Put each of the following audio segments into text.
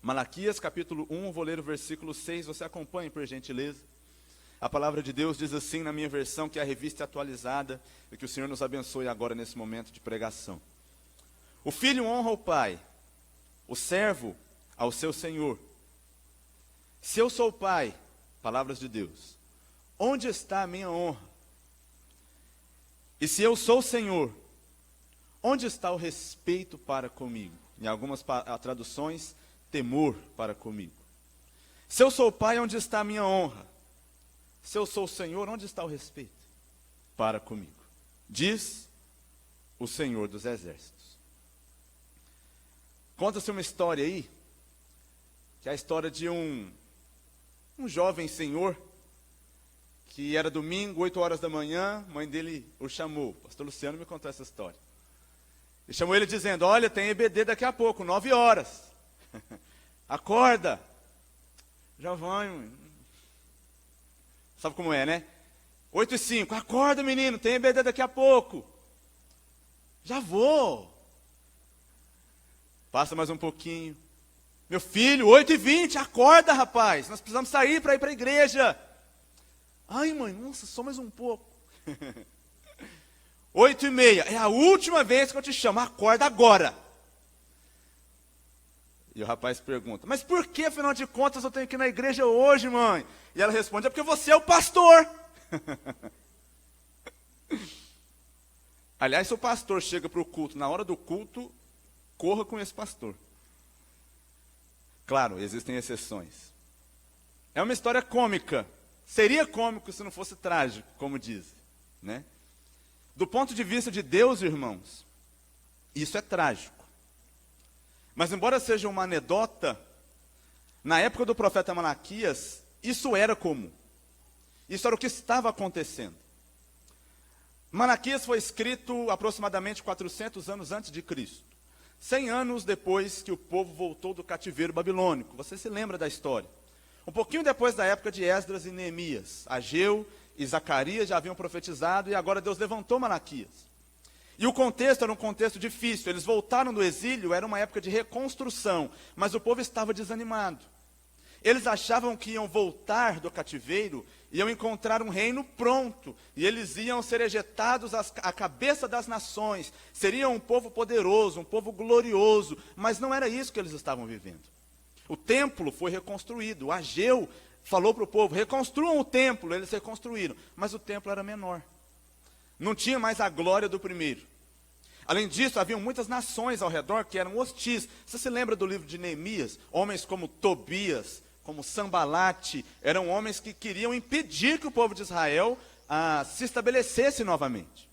Malaquias capítulo 1, vou ler o versículo 6, você acompanhe por gentileza. A palavra de Deus diz assim na minha versão, que é a revista atualizada, e que o Senhor nos abençoe agora nesse momento de pregação. O filho honra o pai, o servo ao seu senhor. Se eu sou o pai, palavras de Deus, onde está a minha honra? E se eu sou o senhor, onde está o respeito para comigo? Em algumas traduções, temor para comigo. Se eu sou o pai, onde está a minha honra? Se eu sou o Senhor, onde está o respeito para comigo? Diz o Senhor dos Exércitos. Conta-se uma história aí, que é a história de um jovem senhor, que era domingo, 8 horas da manhã, mãe dele o chamou. O pastor Luciano me contou essa história. E chamou ele dizendo, olha, tem EBD daqui a pouco, 9 horas. Acorda. Já vai, mãe. Sabe como é, né? 8h05, acorda menino, tem EBD daqui a pouco. Já vou. Passa mais um pouquinho. Meu filho, 8h20, acorda rapaz, nós precisamos sair para ir para a igreja. Ai mãe, nossa, só mais um pouco. 8h30, é a última vez que eu te chamo, acorda agora. E o rapaz pergunta, mas por que, afinal de contas, eu tenho que ir na igreja hoje, mãe? E ela responde, é porque você é o pastor. Aliás, se o pastor chega para o culto, na hora do culto, corra com esse pastor. Claro, existem exceções. É uma história cômica. Seria cômico se não fosse trágico, como dizem, né? Do ponto de vista de Deus, irmãos, isso é trágico. Mas embora seja uma anedota, na época do profeta Malaquias, isso era comum. Isso era o que estava acontecendo. Malaquias foi escrito aproximadamente 400 anos antes de Cristo. 100 anos depois que o povo voltou do cativeiro babilônico. Você se lembra da história? Um pouquinho depois da época de Esdras e Neemias. Ageu e Zacarias já haviam profetizado e agora Deus levantou Malaquias. E o contexto era um contexto difícil. Eles voltaram do exílio, era uma época de reconstrução, mas o povo estava desanimado. Eles achavam que iam voltar do cativeiro, iam encontrar um reino pronto, e eles iam ser ejetados à cabeça das nações, seriam um povo poderoso, um povo glorioso, mas não era isso que eles estavam vivendo. O templo foi reconstruído, Ageu falou para o povo, reconstruam o templo, eles reconstruíram, mas o templo era menor. Não tinha mais a glória do primeiro. Além disso, haviam muitas nações ao redor que eram hostis. Você se lembra do livro de Neemias? Homens como Tobias, como Sambalate, eram homens que queriam impedir que o povo de Israel se estabelecesse novamente.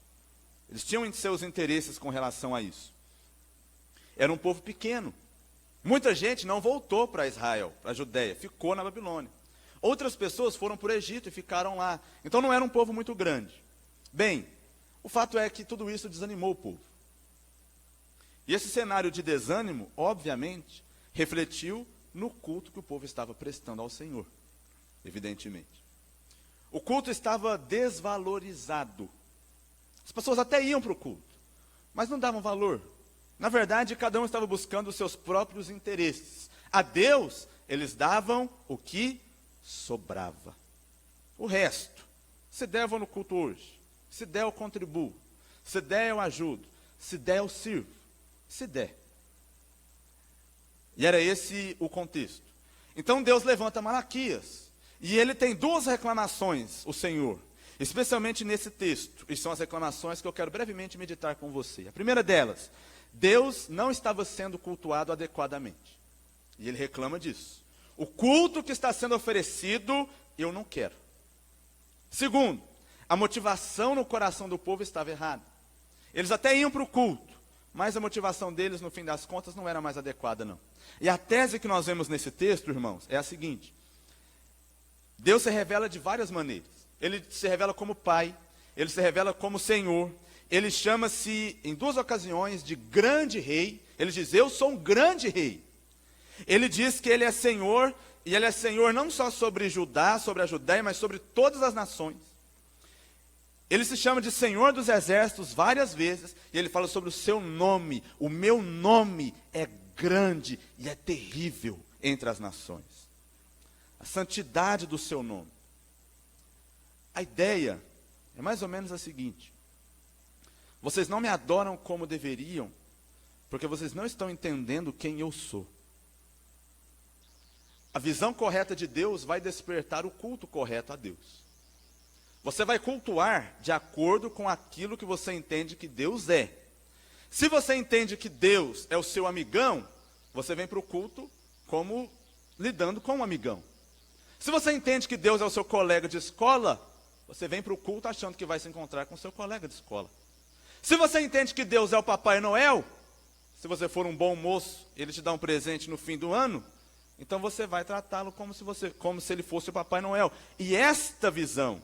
Eles tinham seus interesses com relação a isso. Era um povo pequeno. Muita gente não voltou para Israel, para a Judéia, ficou na Babilônia. Outras pessoas foram para o Egito e ficaram lá. Então não era um povo muito grande. Bem, o fato é que tudo isso desanimou o povo. E esse cenário de desânimo, obviamente, refletiu no culto que o povo estava prestando ao Senhor, evidentemente. O culto estava desvalorizado. As pessoas até iam para o culto, mas não davam valor. Na verdade, cada um estava buscando os seus próprios interesses. A Deus, eles davam o que sobrava. O resto, se der, eu vou no culto hoje. Se der, eu contribuo. Se der, eu ajudo. Se der, eu sirvo. Se der. E era esse o contexto. Então Deus levanta Malaquias. E ele tem duas reclamações, o Senhor. Especialmente nesse texto. E são as reclamações que eu quero brevemente meditar com você. A primeira delas, Deus não estava sendo cultuado adequadamente. E ele reclama disso. O culto que está sendo oferecido, eu não quero. Segundo, a motivação no coração do povo estava errada. Eles até iam para o culto, mas a motivação deles, no fim das contas, não era mais adequada, não. E a tese que nós vemos nesse texto, irmãos, é a seguinte. Deus se revela de várias maneiras. Ele se revela como Pai, ele se revela como Senhor, ele chama-se, em duas ocasiões, de grande rei. Ele diz, eu sou um grande rei. Ele diz que ele é Senhor, e ele é Senhor não só sobre Judá, sobre a Judéia, mas sobre todas as nações. Ele se chama de Senhor dos Exércitos várias vezes, e ele fala sobre o seu nome. O meu nome é grande e é terrível. entre as nações. A santidade do seu nome. A ideia é mais ou menos a seguinte: vocês não me adoram como deveriam, porque vocês não estão entendendo quem eu sou. A visão correta de Deus vai despertar o culto correto a Deus. Você vai cultuar de acordo com aquilo que você entende que Deus é. Se você entende que Deus é o seu amigão, você vem para o culto como lidando com um amigão. Se você entende que Deus é o seu colega de escola, você vem para o culto achando que vai se encontrar com o seu colega de escola. Se você entende que Deus é o Papai Noel, se você for um bom moço, ele te dá um presente no fim do ano, então você vai tratá-lo como se ele fosse o Papai Noel. E esta visão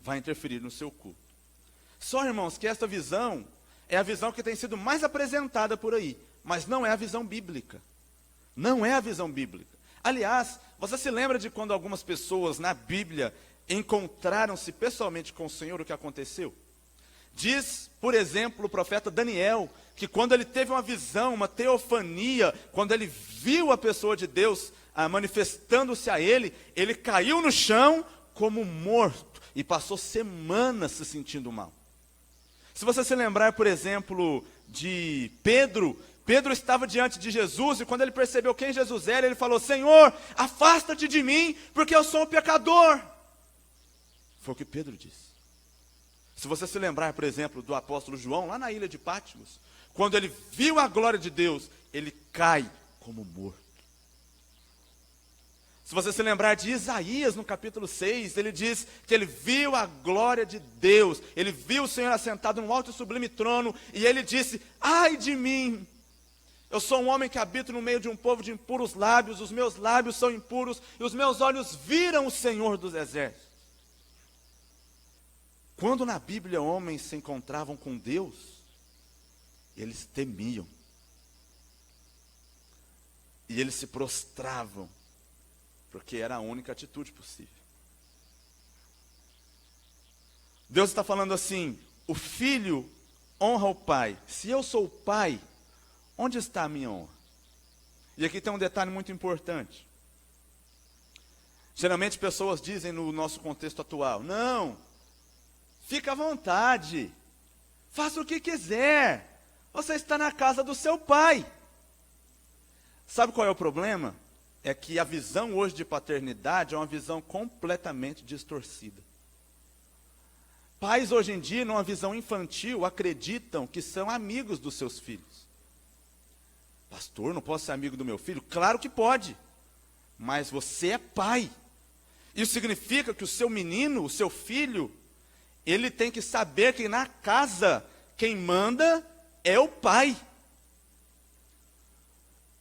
vai interferir no seu culto. Só, irmãos, que esta visão é a visão que tem sido mais apresentada por aí, mas não é a visão bíblica. Não é a visão bíblica. Aliás, você se lembra de quando algumas pessoas na Bíblia encontraram-se pessoalmente com o Senhor, o que aconteceu? Diz, por exemplo, o profeta Daniel, que quando ele teve uma visão, uma teofania, quando ele viu a pessoa de Deus manifestando-se a ele, ele caiu no chão como morto e passou semanas se sentindo mal. Se você se lembrar, por exemplo, de Pedro, Pedro estava diante de Jesus e quando ele percebeu quem Jesus era, ele falou: Senhor, afasta-te de mim, porque eu sou um pecador. Foi o que Pedro disse. Se você se lembrar, por exemplo, do apóstolo João, lá na ilha de Patmos, quando ele viu a glória de Deus, ele cai como morto. Se você se lembrar de Isaías, no capítulo 6, ele diz que ele viu a glória de Deus, ele viu o Senhor assentado num alto e sublime trono, e ele disse: ai de mim, eu sou um homem que habito no meio de um povo de impuros lábios, os meus lábios são impuros, e os meus olhos viram o Senhor dos exércitos. Quando na Bíblia homens se encontravam com Deus, eles temiam. E eles se prostravam, porque era a única atitude possível. Deus está falando assim: o filho honra o pai. Se eu sou o pai, onde está a minha honra? E aqui tem um detalhe muito importante. Geralmente pessoas dizem no nosso contexto atual: não, fica à vontade, faça o que quiser, você está na casa do seu pai. Sabe qual é o problema? É que a visão hoje de paternidade é uma visão completamente distorcida. Pais hoje em dia, numa visão infantil, acreditam que são amigos dos seus filhos. Pastor, não posso ser amigo do meu filho? Claro que pode, mas você é pai. Isso significa que o seu menino, o seu filho, ele tem que saber que na casa quem manda é o pai.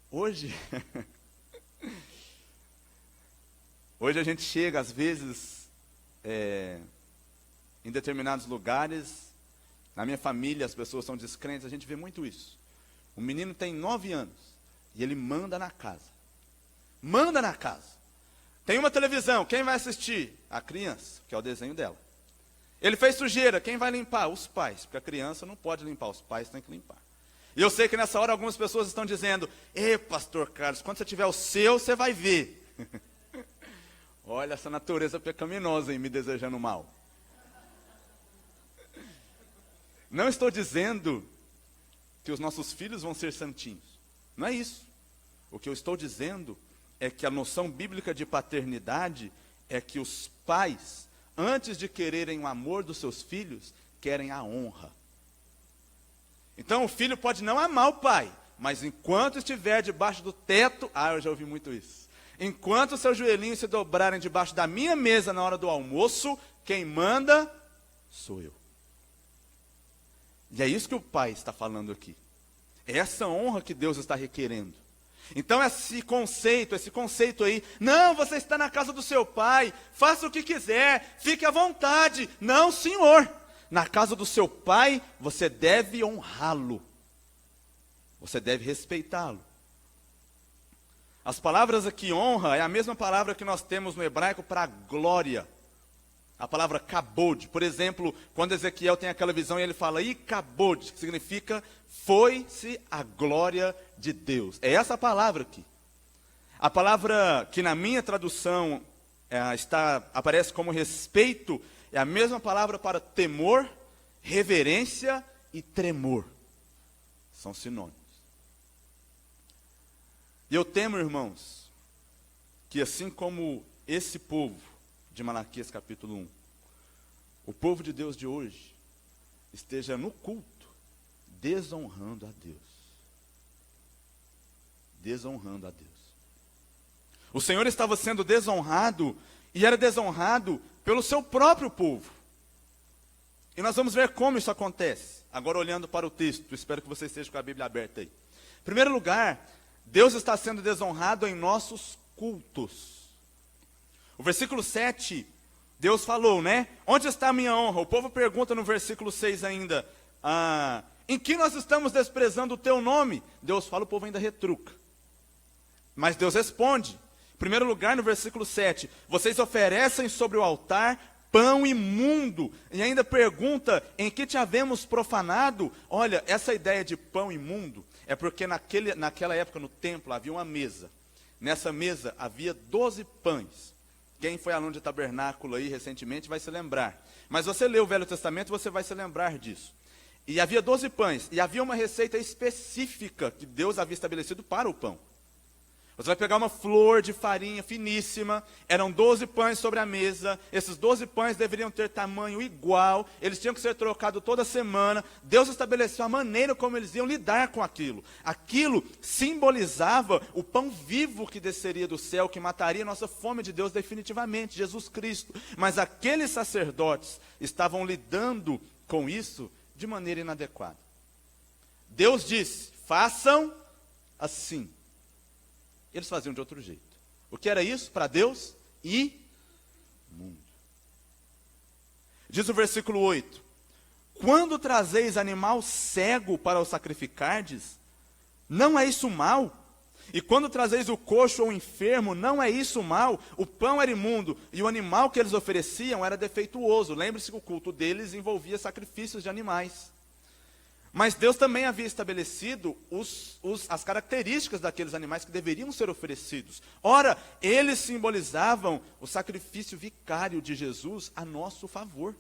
Hoje a gente chega às vezes em determinados lugares. Na minha família as pessoas são descrentes, a gente vê muito isso. O menino tem 9 anos e ele manda na casa. Manda na casa. Tem uma televisão, quem vai assistir? A criança, que é o desenho dela. Ele fez sujeira, quem vai limpar? Os pais, porque a criança não pode limpar, os pais têm que limpar. E eu sei que nessa hora algumas pessoas estão dizendo: ei, pastor Carlos, quando você tiver o seu, você vai ver. Olha essa natureza pecaminosa em me desejando mal. Não estou dizendo que os nossos filhos vão ser santinhos. Não é isso. O que eu estou dizendo é que a noção bíblica de paternidade é que os pais, antes de quererem o amor dos seus filhos, querem a honra. Então o filho pode não amar o pai, mas enquanto estiver debaixo do teto, eu já ouvi muito isso. Enquanto os seus joelhinhos se dobrarem debaixo da minha mesa na hora do almoço, quem manda sou eu. E é isso que o pai está falando aqui. É essa honra que Deus está requerendo. Então esse conceito aí: não, você está na casa do seu pai, faça o que quiser, fique à vontade. Não, senhor. Na casa do seu pai, você deve honrá-lo. Você deve respeitá-lo. As palavras aqui, honra, é a mesma palavra que nós temos no hebraico para glória. A palavra kabod. Por exemplo, quando Ezequiel tem aquela visão e ele fala ikabod, que significa foi-se a glória de Deus. É essa palavra aqui. A palavra que na minha tradução aparece como respeito é a mesma palavra para temor, reverência e tremor. São sinônimos. E eu temo, irmãos, que assim como esse povo de Malaquias capítulo 1, o povo de Deus de hoje esteja no culto desonrando a Deus. Desonrando a Deus. O Senhor estava sendo desonrado, e era desonrado pelo seu próprio povo. E nós vamos ver como isso acontece. Agora olhando para o texto, espero que você esteja com a Bíblia aberta aí. Em primeiro lugar, Deus está sendo desonrado em nossos cultos. O versículo 7, Deus falou, né? Onde está a minha honra? O povo pergunta no versículo 6 ainda, em que nós estamos desprezando o teu nome? Deus fala, o povo ainda retruca. Mas Deus responde. Em primeiro lugar, no versículo 7, vocês oferecem sobre o altar pão imundo, e ainda pergunta, em que te havemos profanado? Olha, essa ideia de pão imundo, é porque naquela época no templo havia uma mesa. Nessa mesa havia 12 pães. Quem foi aluno de tabernáculo aí recentemente vai se lembrar. Mas você lê o Velho Testamento, você vai se lembrar disso. E havia 12 pães, e havia uma receita específica que Deus havia estabelecido para o pão. Você vai pegar uma flor de farinha finíssima, eram 12 pães sobre a mesa, esses 12 pães deveriam ter tamanho igual, eles tinham que ser trocados toda semana. Deus estabeleceu a maneira como eles iam lidar com aquilo. Aquilo simbolizava o pão vivo que desceria do céu, que mataria a nossa fome de Deus definitivamente, Jesus Cristo. Mas aqueles sacerdotes estavam lidando com isso de maneira inadequada. Deus disse, façam assim. Eles faziam de outro jeito. O que era isso para Deus? Imundo. Diz o versículo 8: quando trazeis animal cego para o sacrificardes, não é isso mal? E quando trazeis o coxo ou o enfermo, não é isso mal? O pão era imundo e o animal que eles ofereciam era defeituoso. Lembre-se que o culto deles envolvia sacrifícios de animais. Mas Deus também havia estabelecido as características daqueles animais que deveriam ser oferecidos. Ora, eles simbolizavam o sacrifício vicário de Jesus a nosso favor.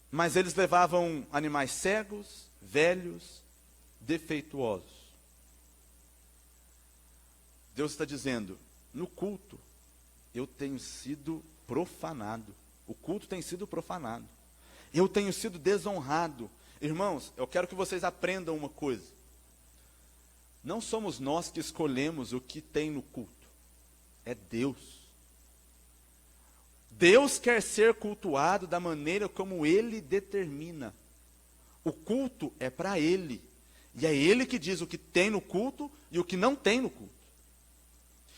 Mas eles levavam animais cegos, velhos, defeituosos. Deus está dizendo, no culto, eu tenho sido profanado. O culto tem sido profanado. Eu tenho sido desonrado. Irmãos, eu quero que vocês aprendam uma coisa. Não somos nós que escolhemos o que tem no culto. É Deus. Deus quer ser cultuado da maneira como Ele determina. O culto é para Ele. E é Ele que diz o que tem no culto e o que não tem no culto.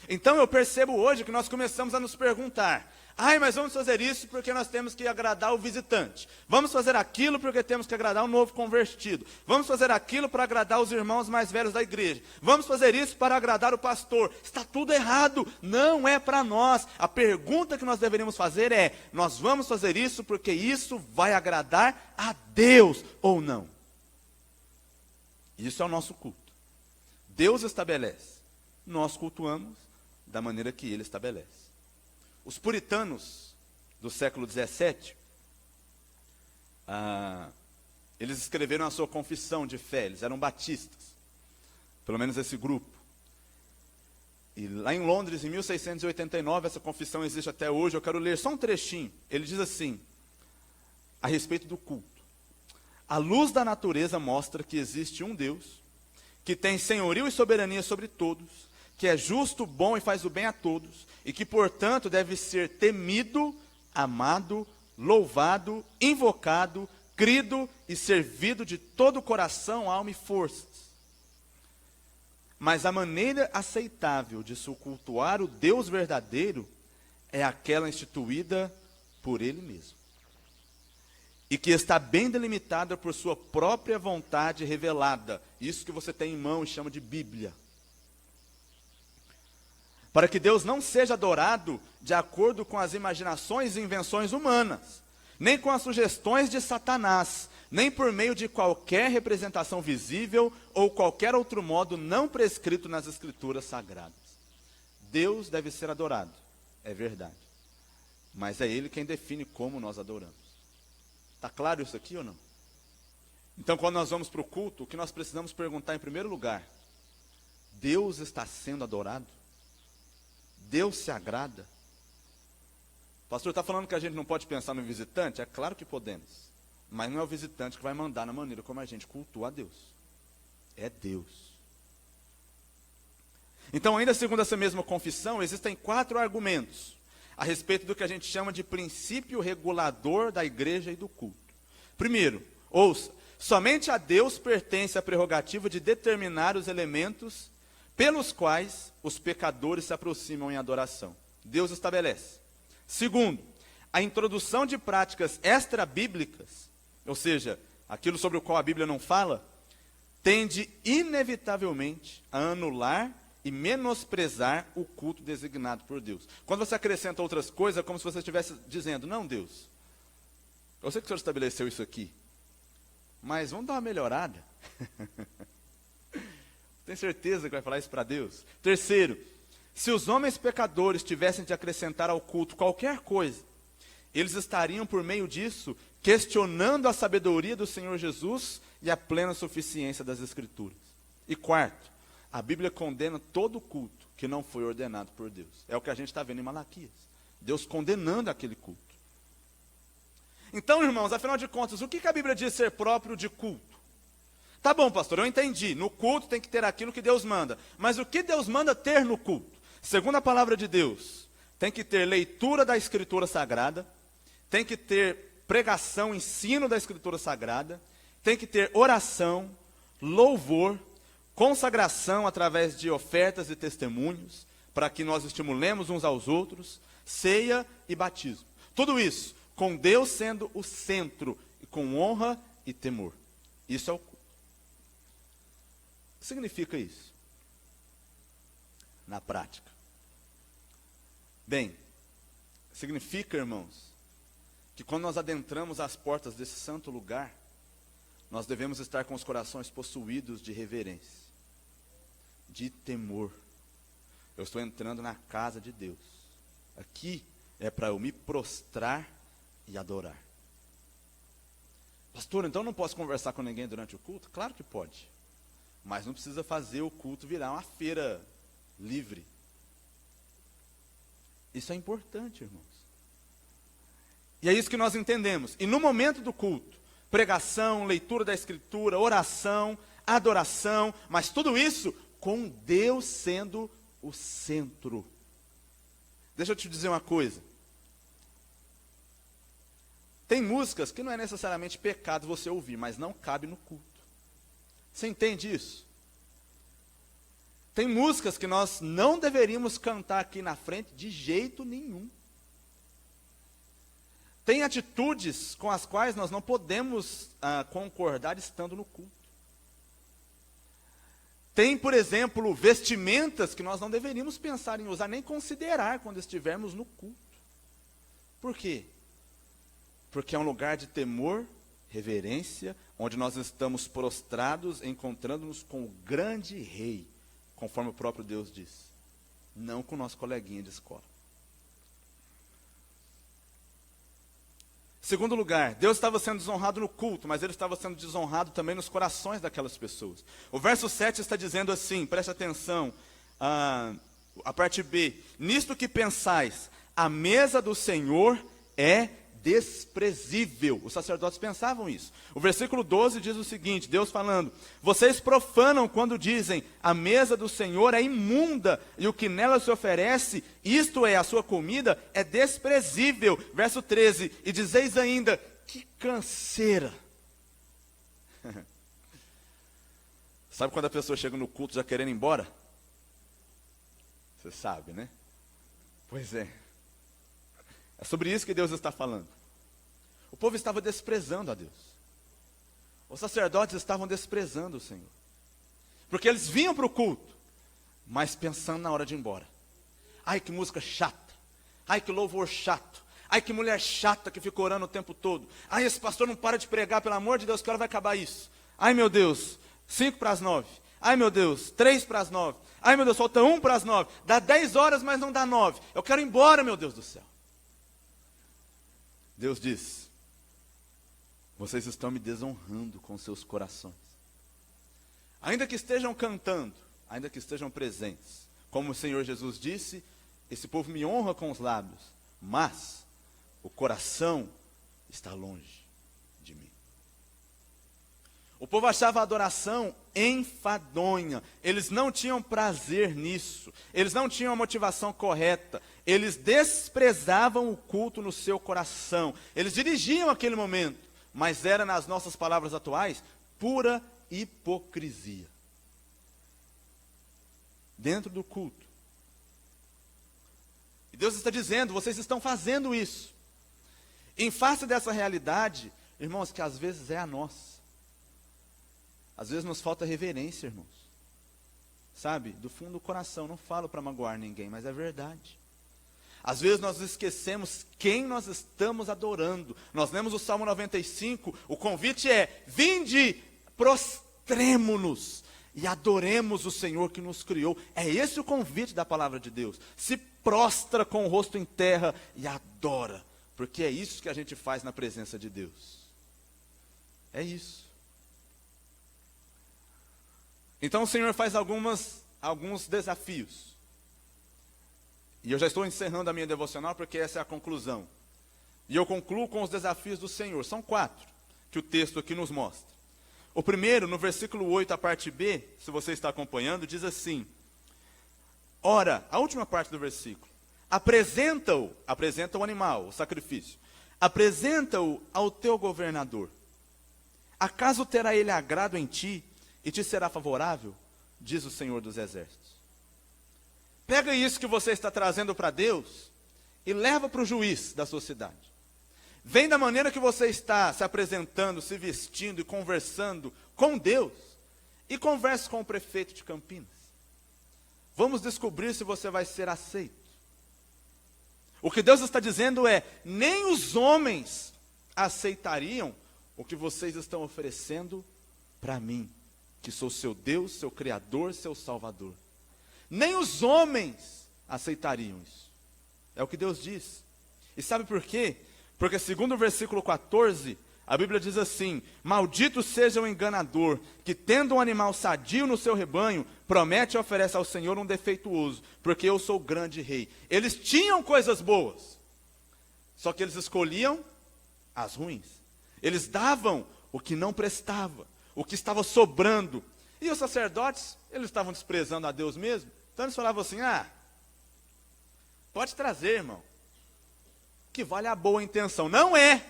Então eu percebo hoje que nós começamos a nos perguntar, mas vamos fazer isso porque nós temos que agradar o visitante. Vamos fazer aquilo porque temos que agradar o novo convertido. Vamos fazer aquilo para agradar os irmãos mais velhos da igreja. Vamos fazer isso para agradar o pastor. Está tudo errado, não é para nós. A pergunta que nós deveríamos fazer é, nós vamos fazer isso porque isso vai agradar a Deus ou não? Isso é o nosso culto. Deus estabelece, nós cultuamos da maneira que Ele estabelece. Os puritanos do século XVII, eles escreveram a sua confissão de fé, eles eram batistas, pelo menos esse grupo. E lá em Londres, em 1689, essa confissão existe até hoje, eu quero ler só um trechinho. Ele diz assim, a respeito do culto. A luz da natureza mostra que existe um Deus, que tem senhorio e soberania sobre todos, que é justo, bom e faz o bem a todos, e que, portanto, deve ser temido, amado, louvado, invocado, crido e servido de todo o coração, alma e forças. Mas a maneira aceitável de se cultuar o Deus verdadeiro é aquela instituída por Ele mesmo, e que está bem delimitada por sua própria vontade revelada. Isso que você tem em mão e chama de Bíblia. Para que Deus não seja adorado de acordo com as imaginações e invenções humanas, nem com as sugestões de Satanás, nem por meio de qualquer representação visível ou qualquer outro modo não prescrito nas Escrituras Sagradas. Deus deve ser adorado, é verdade. Mas é Ele quem define como nós adoramos. Está claro isso aqui ou não? Então, quando nós vamos para o culto, o que nós precisamos perguntar em primeiro lugar: Deus está sendo adorado? Deus se agrada? O pastor está falando que a gente não pode pensar no visitante? É claro que podemos. Mas não é o visitante que vai mandar na maneira como a gente cultua a Deus. É Deus. Então, ainda segundo essa mesma confissão, existem 4 argumentos a respeito do que a gente chama de princípio regulador da igreja e do culto. Primeiro, ouça, somente a Deus pertence a prerrogativa de determinar os elementos pelos quais os pecadores se aproximam em adoração. Deus estabelece. Segundo, a introdução de práticas extra-bíblicas, ou seja, aquilo sobre o qual a Bíblia não fala, tende inevitavelmente a anular e menosprezar o culto designado por Deus. Quando você acrescenta outras coisas, é como se você estivesse dizendo: não, Deus, eu sei que o Senhor estabeleceu isso aqui, mas vamos dar uma melhorada. Tem certeza que vai falar isso para Deus? Terceiro, se os homens pecadores tivessem de acrescentar ao culto qualquer coisa, eles estariam, por meio disso, questionando a sabedoria do Senhor Jesus e a plena suficiência das Escrituras. E quarto, a Bíblia condena todo culto que não foi ordenado por Deus. É o que a gente está vendo em Malaquias. Deus condenando aquele culto. Então, irmãos, afinal de contas, o que a Bíblia diz ser próprio de culto? Tá bom, pastor, eu entendi. No culto tem que ter aquilo que Deus manda. Mas o que Deus manda ter no culto? Segundo a palavra de Deus, tem que ter leitura da Escritura Sagrada, tem que ter pregação, ensino da Escritura Sagrada, tem que ter oração, louvor, consagração através de ofertas e testemunhos, para que nós estimulemos uns aos outros, ceia e batismo. Tudo isso com Deus sendo o centro, e com honra e temor. Isso é o culto. O que significa isso? Na prática. Bem, significa, irmãos, que quando nós adentramos as portas desse santo lugar, nós devemos estar com os corações possuídos de reverência, de temor. Eu estou entrando na casa de Deus. Aqui é para eu me prostrar e adorar. Pastor, então não posso conversar com ninguém durante o culto? Claro que pode. Mas não precisa fazer o culto virar uma feira livre. Isso é importante, irmãos. E é isso que nós entendemos. E no momento do culto, pregação, leitura da Escritura, oração, adoração, mas tudo isso com Deus sendo o centro. Deixa eu te dizer uma coisa. Tem músicas que não é necessariamente pecado você ouvir, mas não cabe no culto. Você entende isso? Tem músicas que nós não deveríamos cantar aqui na frente de jeito nenhum. Tem atitudes com as quais nós não podemos concordar estando no culto. Tem, por exemplo, vestimentas que nós não deveríamos pensar em usar, nem considerar quando estivermos no culto. Por quê? Porque é um lugar de temor, reverência, onde nós estamos prostrados, encontrando-nos com o grande rei, conforme o próprio Deus diz, não com o nosso coleguinha de escola. Segundo lugar, Deus estava sendo desonrado no culto, mas Ele estava sendo desonrado também nos corações daquelas pessoas. O verso 7 está dizendo assim, preste atenção, a parte B. Nisto que pensais, a mesa do Senhor é desprezível. Os sacerdotes pensavam isso. O versículo 12 diz o seguinte, Deus falando, vocês profanam quando dizem, a mesa do Senhor é imunda, e o que nela se oferece, isto é, a sua comida, é desprezível. Verso 13, e dizeis ainda, que canseira. Sabe quando a pessoa chega no culto já querendo ir embora? Você sabe, né? Pois é. É sobre isso que Deus está falando. O povo estava desprezando a Deus. Os sacerdotes estavam desprezando o Senhor. Porque eles vinham para o culto, mas pensando na hora de ir embora. Ai, que música chata. Ai, que louvor chato. Ai, que mulher chata que fica orando o tempo todo. Ai, esse pastor não para de pregar, pelo amor de Deus, que hora vai acabar isso? Ai, meu Deus, 5 para as 9. Ai, meu Deus, 3 para as 9. Ai, meu Deus, falta 1 para as 9. Dá 10 horas, mas não dá 9. Eu quero ir embora, meu Deus do céu. Deus diz: vocês estão me desonrando com seus corações. Ainda que estejam cantando, ainda que estejam presentes, como o Senhor Jesus disse, esse povo me honra com os lábios, mas o coração está longe de mim. O povo achava a adoração enfadonha, eles não tinham prazer nisso, eles não tinham a motivação correta, eles desprezavam o culto no seu coração, eles dirigiam aquele momento, mas era, nas nossas palavras atuais, pura hipocrisia. Dentro do culto. E Deus está dizendo: vocês estão fazendo isso. Em face dessa realidade, irmãos, que às vezes é a nossa. Às vezes nos falta reverência, irmãos. Sabe, do fundo do coração, não falo para magoar ninguém, mas é verdade. Às vezes nós esquecemos quem nós estamos adorando. Nós lemos o Salmo 95, o convite é: vinde, prostremo-nos e adoremos o Senhor que nos criou. É esse o convite da palavra de Deus. Se prostra com o rosto em terra e adora, porque é isso que a gente faz na presença de Deus. É isso. Então o Senhor faz alguns desafios. E eu já estou encerrando a minha devocional, porque essa é a conclusão. E eu concluo com os desafios do Senhor. São 4 que o texto aqui nos mostra. O primeiro, no versículo 8, a parte B, se você está acompanhando, diz assim: ora, a última parte do versículo, apresenta o animal, o sacrifício, apresenta-o ao teu governador. Acaso terá ele agrado em ti e te será favorável? Diz o Senhor dos Exércitos. Pega isso que você está trazendo para Deus e leva para o juiz da sua cidade. Vem da maneira que você está se apresentando, se vestindo e conversando com Deus, e converse com o prefeito de Campinas. Vamos descobrir se você vai ser aceito. O que Deus está dizendo é: nem os homens aceitariam o que vocês estão oferecendo para mim, que sou seu Deus, seu Criador, seu Salvador. Nem os homens aceitariam isso. É o que Deus diz. E sabe por quê? Porque segundo o versículo 14, a Bíblia diz assim: maldito seja o enganador, que tendo um animal sadio no seu rebanho, promete e oferece ao Senhor um defeituoso, porque eu sou o grande rei. Eles tinham coisas boas, só que eles escolhiam as ruins. Eles davam o que não prestava, o que estava sobrando. E os sacerdotes, eles estavam desprezando a Deus mesmo. Então eles falavam assim: pode trazer, irmão, que vale a boa intenção. Não é.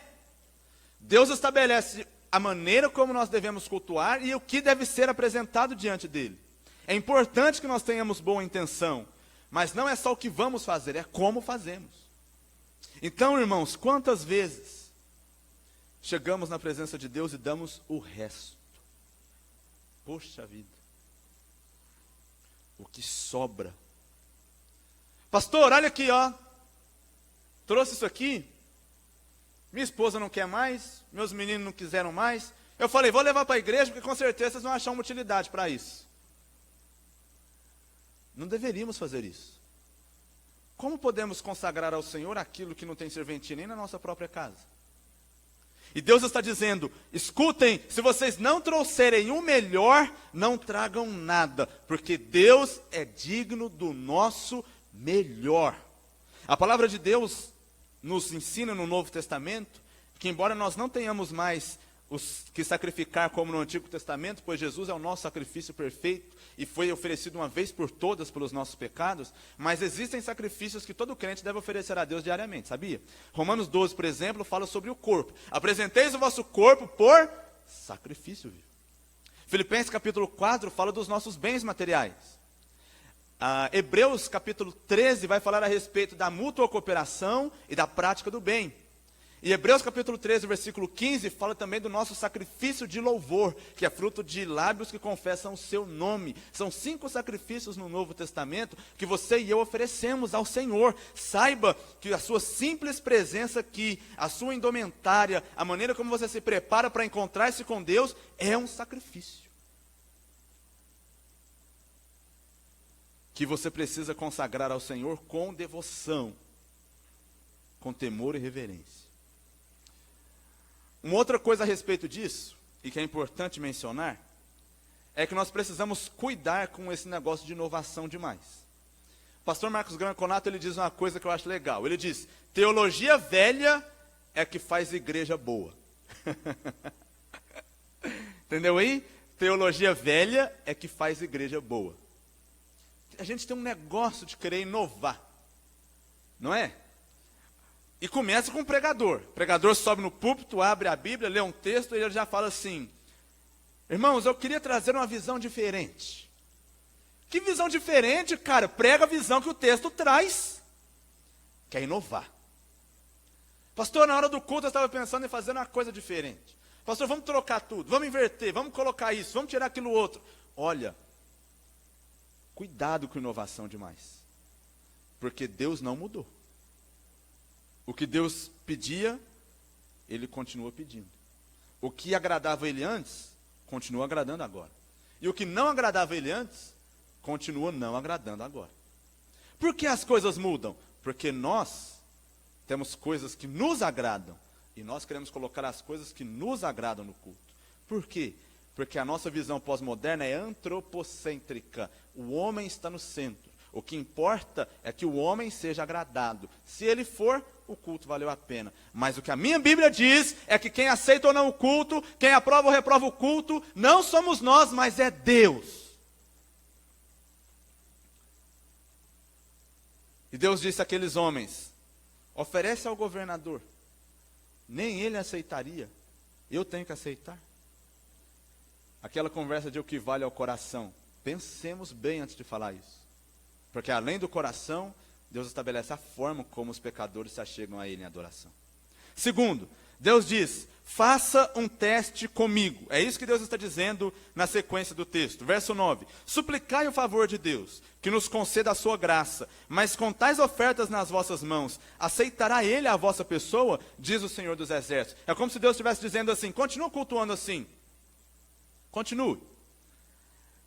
Deus estabelece a maneira como nós devemos cultuar e o que deve ser apresentado diante dele. É importante que nós tenhamos boa intenção, mas não é só o que vamos fazer, é como fazemos. Então, irmãos, quantas vezes chegamos na presença de Deus e damos o resto? Poxa vida, o que sobra. Pastor, olha aqui, ó. Trouxe isso aqui. Minha esposa não quer mais, meus meninos não quiseram mais. Eu falei: vou levar para a igreja, porque com certeza vocês vão achar uma utilidade para isso. Não deveríamos fazer isso. Como podemos consagrar ao Senhor aquilo que não tem serventia nem na nossa própria casa? E Deus está dizendo: escutem, se vocês não trouxerem o melhor, não tragam nada, porque Deus é digno do nosso melhor. A palavra de Deus nos ensina no Novo Testamento que, embora nós não tenhamos mais os que sacrificar como no Antigo Testamento, pois Jesus é o nosso sacrifício perfeito e foi oferecido uma vez por todas pelos nossos pecados, mas existem sacrifícios que todo crente deve oferecer a Deus diariamente, sabia? Romanos 12, por exemplo, fala sobre o corpo. Apresenteis o vosso corpo por sacrifício vivo. Filipenses capítulo 4 fala dos nossos bens materiais. Hebreus capítulo 13 vai falar a respeito da mútua cooperação e da prática do bem. E Hebreus capítulo 13, versículo 15, fala também do nosso sacrifício de louvor, que é fruto de lábios que confessam o seu nome. São 5 sacrifícios no Novo Testamento que você e eu oferecemos ao Senhor. Saiba que a sua simples presença aqui, a sua indumentária, a maneira como você se prepara para encontrar-se com Deus, é um sacrifício. Que você precisa consagrar ao Senhor com devoção, com temor e reverência. Uma outra coisa a respeito disso, e que é importante mencionar, é que nós precisamos cuidar com esse negócio de inovação demais. O pastor Marcos Granconato, ele diz uma coisa que eu acho legal. Ele diz, teologia velha é que faz igreja boa. Entendeu aí? Teologia velha é que faz igreja boa. A gente tem um negócio de querer inovar, não é? E começa com o pregador. O pregador sobe no púlpito, abre a Bíblia, lê um texto e ele já fala assim, irmãos, eu queria trazer uma visão diferente. Que visão diferente, cara? Prega a visão que o texto traz. Quer inovar. Pastor, na hora do culto eu estava pensando em fazer uma coisa diferente. Pastor, vamos trocar tudo, vamos inverter, vamos colocar isso, vamos tirar aquilo outro. Olha, cuidado com inovação demais. Porque Deus não mudou. O que Deus pedia, Ele continua pedindo. O que agradava Ele antes, continua agradando agora. E o que não agradava Ele antes, continua não agradando agora. Por que as coisas mudam? Porque nós temos coisas que nos agradam. E nós queremos colocar as coisas que nos agradam no culto. Por quê? Porque a nossa visão pós-moderna é antropocêntrica. O homem está no centro. O que importa é que o homem seja agradado. Se ele for, o culto valeu a pena. Mas o que a minha Bíblia diz é que quem aceita ou não o culto, quem aprova ou reprova o culto, não somos nós, mas é Deus. E Deus disse àqueles homens, oferece ao governador. Nem ele aceitaria. Eu tenho que aceitar. Aquela conversa de o que vale ao coração. Pensemos bem antes de falar isso. Porque além do coração, Deus estabelece a forma como os pecadores se achegam a Ele em adoração. Segundo, Deus diz, faça um teste comigo. É isso que Deus está dizendo na sequência do texto. Verso 9. Suplicai o favor de Deus, que nos conceda a sua graça, mas com tais ofertas nas vossas mãos, aceitará Ele a vossa pessoa? Diz o Senhor dos Exércitos. É como se Deus estivesse dizendo assim, continua cultuando assim. Continue.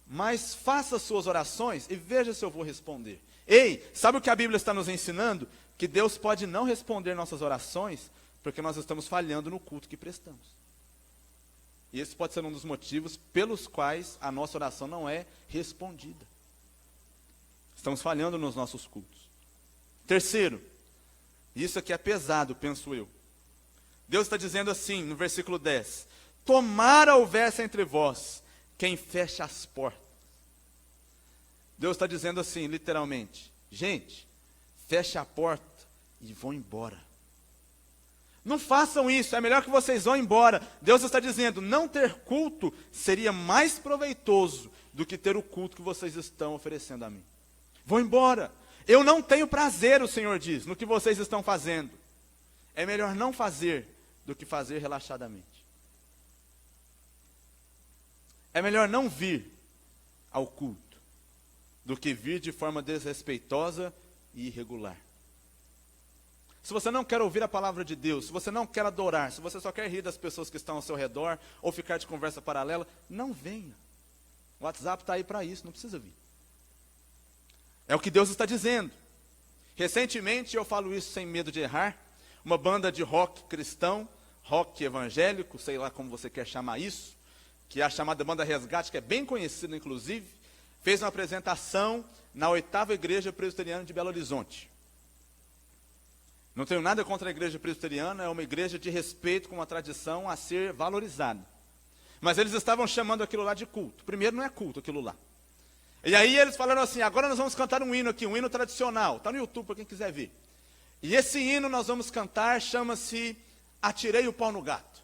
Mas faça suas orações e veja se eu vou responder. Ei, sabe o que a Bíblia está nos ensinando? Que Deus pode não responder nossas orações, porque nós estamos falhando no culto que prestamos. E esse pode ser um dos motivos pelos quais a nossa oração não é respondida. Estamos falhando nos nossos cultos. Terceiro, isso aqui é pesado, penso eu. Deus está dizendo assim, no versículo 10. Tomara houvesse entre vós quem fecha as portas. Deus está dizendo assim, literalmente. Gente, fecha a porta e vão embora. Não façam isso, é melhor que vocês vão embora. Deus está dizendo, não ter culto seria mais proveitoso do que ter o culto que vocês estão oferecendo a mim. Vão embora. Eu não tenho prazer, o Senhor diz, no que vocês estão fazendo. É melhor não fazer do que fazer relaxadamente. É melhor não vir ao culto do que vir de forma desrespeitosa e irregular. Se você não quer ouvir a palavra de Deus, se você não quer adorar, se você só quer rir das pessoas que estão ao seu redor, ou ficar de conversa paralela, não venha. O WhatsApp está aí para isso, não precisa vir. É o que Deus está dizendo. Recentemente, eu falo isso sem medo de errar, uma banda de rock cristão, rock evangélico, sei lá como você quer chamar isso, que é a chamada Banda Resgate, que é bem conhecida inclusive, fez uma apresentação na 8ª Igreja Presbiteriana de Belo Horizonte. Não tenho nada contra a igreja presbiteriana, é uma igreja de respeito com uma tradição a ser valorizada. Mas eles estavam chamando aquilo lá de culto. Primeiro, não é culto aquilo lá. E aí eles falaram assim, agora nós vamos cantar um hino aqui, um hino tradicional. Está no YouTube para quem quiser ver. E esse hino nós vamos cantar, chama-se Atirei o Pau no Gato.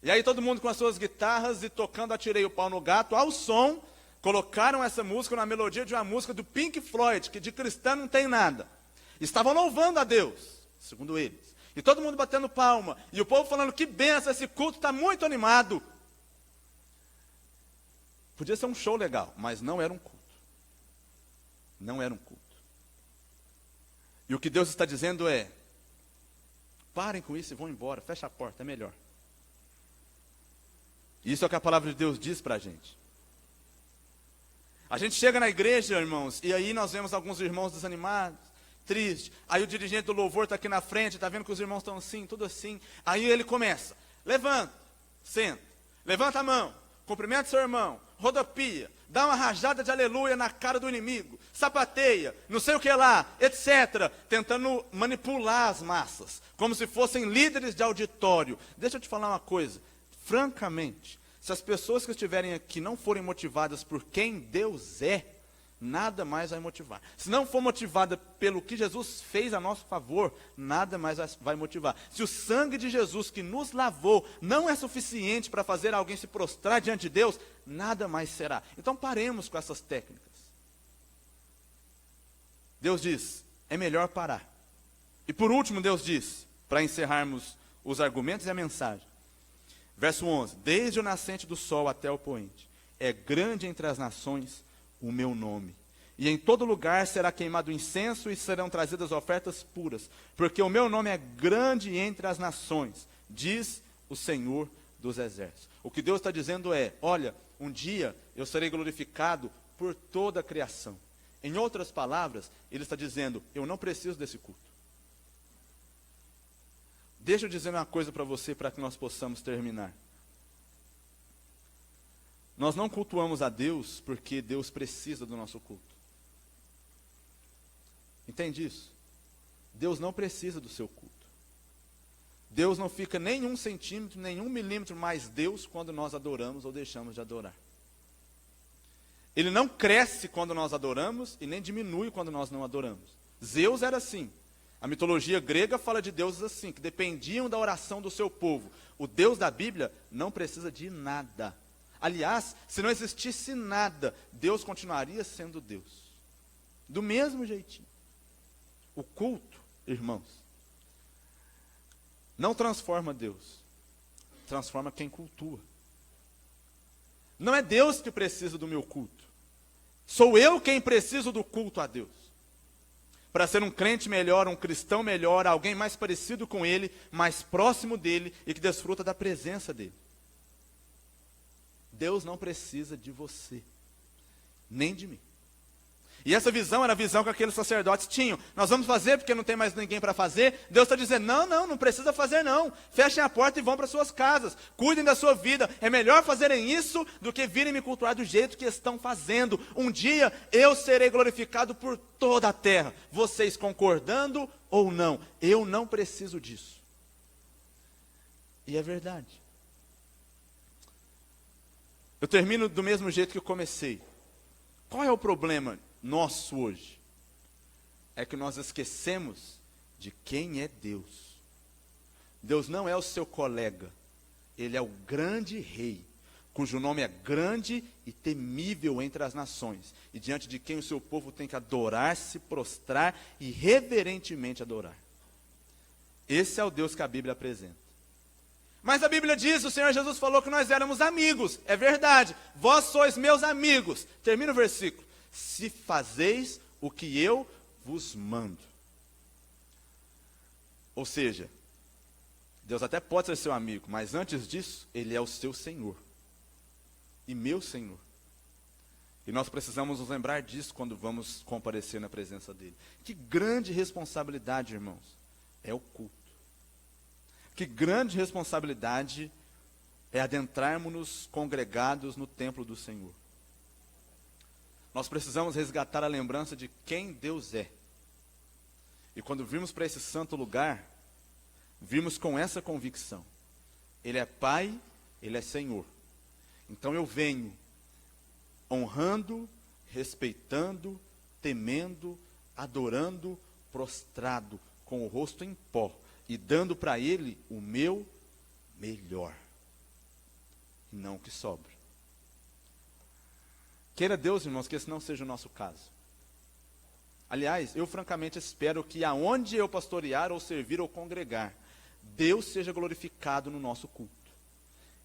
E aí todo mundo com as suas guitarras e tocando Atirei o Pau no Gato, ao som, colocaram essa música na melodia de uma música do Pink Floyd, que de cristã não tem nada. Estavam louvando a Deus, segundo eles. E todo mundo batendo palma. E o povo falando, que benção, esse culto está muito animado. Podia ser um show legal, mas não era um culto. Não era um culto. E o que Deus está dizendo é, parem com isso e vão embora, fecha a porta, é melhor. Isso é o que a palavra de Deus diz para a gente. A gente chega na igreja, irmãos, e aí nós vemos alguns irmãos desanimados, tristes. Aí o dirigente do louvor está aqui na frente, está vendo que os irmãos estão assim, tudo assim. Aí ele começa, levanta, senta, levanta a mão, cumprimenta seu irmão, rodopia, dá uma rajada de aleluia na cara do inimigo, sapateia, não sei o que lá, etc. Tentando manipular as massas, como se fossem líderes de auditório. Deixa eu te falar uma coisa, francamente, se as pessoas que estiverem aqui não forem motivadas por quem Deus é, nada mais vai motivar. Se não for motivada pelo que Jesus fez a nosso favor, nada mais vai motivar. Se o sangue de Jesus que nos lavou não é suficiente para fazer alguém se prostrar diante de Deus, nada mais será. Então paremos com essas técnicas. Deus diz, é melhor parar. E por último Deus diz, para encerrarmos os argumentos e a mensagem, verso 11, desde o nascente do sol até o poente, é grande entre as nações o meu nome. E em todo lugar será queimado incenso e serão trazidas ofertas puras, porque o meu nome é grande entre as nações, diz o Senhor dos Exércitos. O que Deus está dizendo é, olha, um dia eu serei glorificado por toda a criação. Em outras palavras, Ele está dizendo, eu não preciso desse culto. Deixa eu dizer uma coisa para você, para que nós possamos terminar. Nós não cultuamos a Deus porque Deus precisa do nosso culto. Entende isso? Deus não precisa do seu culto. Deus não fica nem 1 centímetro, nem 1 milímetro mais Deus quando nós adoramos ou deixamos de adorar. Ele não cresce quando nós adoramos e nem diminui quando nós não adoramos. Zeus era assim. A mitologia grega fala de deuses assim, que dependiam da oração do seu povo. O Deus da Bíblia não precisa de nada. Aliás, se não existisse nada, Deus continuaria sendo Deus. Do mesmo jeitinho. O culto, irmãos, não transforma Deus. Transforma quem cultua. Não é Deus que precisa do meu culto. Sou eu quem preciso do culto a Deus. Para ser um crente melhor, um cristão melhor, alguém mais parecido com Ele, mais próximo dEle e que desfruta da presença dEle. Deus não precisa de você, nem de mim. E essa visão era a visão que aqueles sacerdotes tinham. Nós vamos fazer porque não tem mais ninguém para fazer. Deus está dizendo, não precisa fazer não. Fechem a porta e vão para suas casas. Cuidem da sua vida. É melhor fazerem isso do que virem me cultuar do jeito que estão fazendo. Um dia eu serei glorificado por toda a terra. Vocês concordando ou não. Eu não preciso disso. E é verdade. Eu termino do mesmo jeito que eu comecei. Qual é o problema nosso hoje? É que nós esquecemos de quem é Deus. Deus não é o seu colega. Ele é o grande rei, cujo nome é grande e temível entre as nações, e diante de quem o seu povo tem que adorar, se prostrar e reverentemente adorar. Esse é o Deus que a Bíblia apresenta. Mas a Bíblia diz, o Senhor Jesus falou que nós éramos amigos. É verdade, vós sois meus amigos. Termina o versículo. Se fazeis o que eu vos mando. Ou seja, Deus até pode ser seu amigo, mas antes disso, Ele é o seu Senhor. E meu Senhor. E nós precisamos nos lembrar disso quando vamos comparecer na presença dEle. Que grande responsabilidade, irmãos, é o culto. Que grande responsabilidade é adentrarmos-nos congregados no templo do Senhor. Nós precisamos resgatar a lembrança de quem Deus é. E quando vimos para esse santo lugar, vimos com essa convicção. Ele é Pai, Ele é Senhor. Então eu venho honrando, respeitando, temendo, adorando, prostrado, com o rosto em pó, e dando para Ele o meu melhor, e não o que sobra. Queira Deus, irmãos, que esse não seja o nosso caso. Aliás, eu francamente espero que aonde eu pastorear ou servir ou congregar, Deus seja glorificado no nosso culto.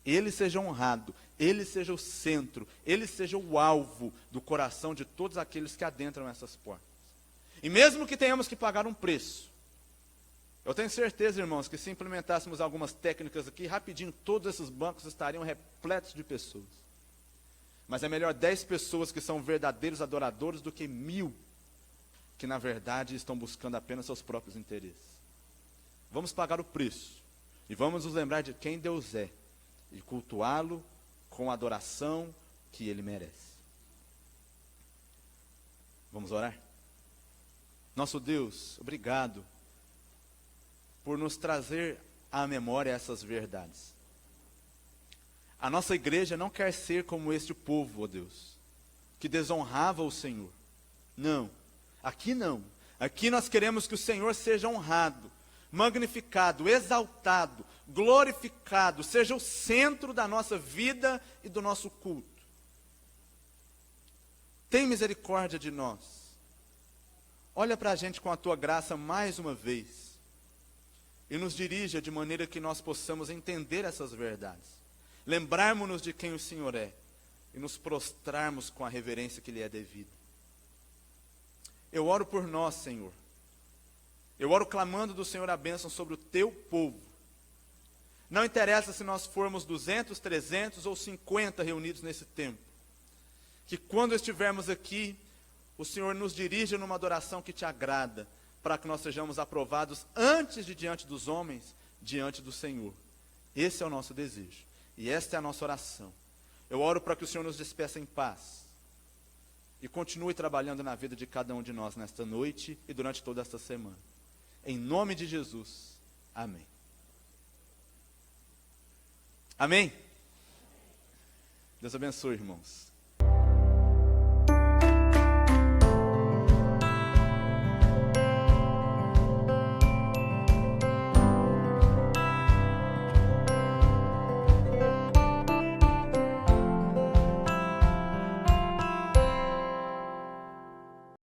Ele seja honrado, Ele seja o centro, Ele seja o alvo do coração de todos aqueles que adentram essas portas. E mesmo que tenhamos que pagar um preço, eu tenho certeza, irmãos, que se implementássemos algumas técnicas aqui, rapidinho todos esses bancos estariam repletos de pessoas. Mas é melhor 10 pessoas que são verdadeiros adoradores do que 1000 que na verdade estão buscando apenas seus próprios interesses. Vamos pagar o preço e vamos nos lembrar de quem Deus é e cultuá-lo com a adoração que Ele merece. Vamos orar? Nosso Deus, obrigado por nos trazer à memória essas verdades. A nossa igreja não quer ser como este povo, ó Deus, que desonrava o Senhor. Não, aqui não. Aqui nós queremos que o Senhor seja honrado, magnificado, exaltado, glorificado, seja o centro da nossa vida e do nosso culto. Tem misericórdia de nós. Olha para a gente com a tua graça mais uma vez e nos dirija de maneira que nós possamos entender essas verdades. Lembrarmos-nos de quem o Senhor é e nos prostrarmos com a reverência que lhe é devida. Eu oro por nós, Senhor. Eu oro clamando do Senhor a bênção sobre o teu povo. Não interessa se nós formos 200, 300 ou 50 reunidos nesse tempo. Que quando estivermos aqui, o Senhor nos dirija numa adoração que te agrada, para que nós sejamos aprovados antes de diante dos homens, diante do Senhor. Esse é o nosso desejo. E esta é a nossa oração. Eu oro para que o Senhor nos despeça em paz. E continue trabalhando na vida de cada um de nós nesta noite e durante toda esta semana. Em nome de Jesus. Amém. Amém? Deus abençoe, irmãos.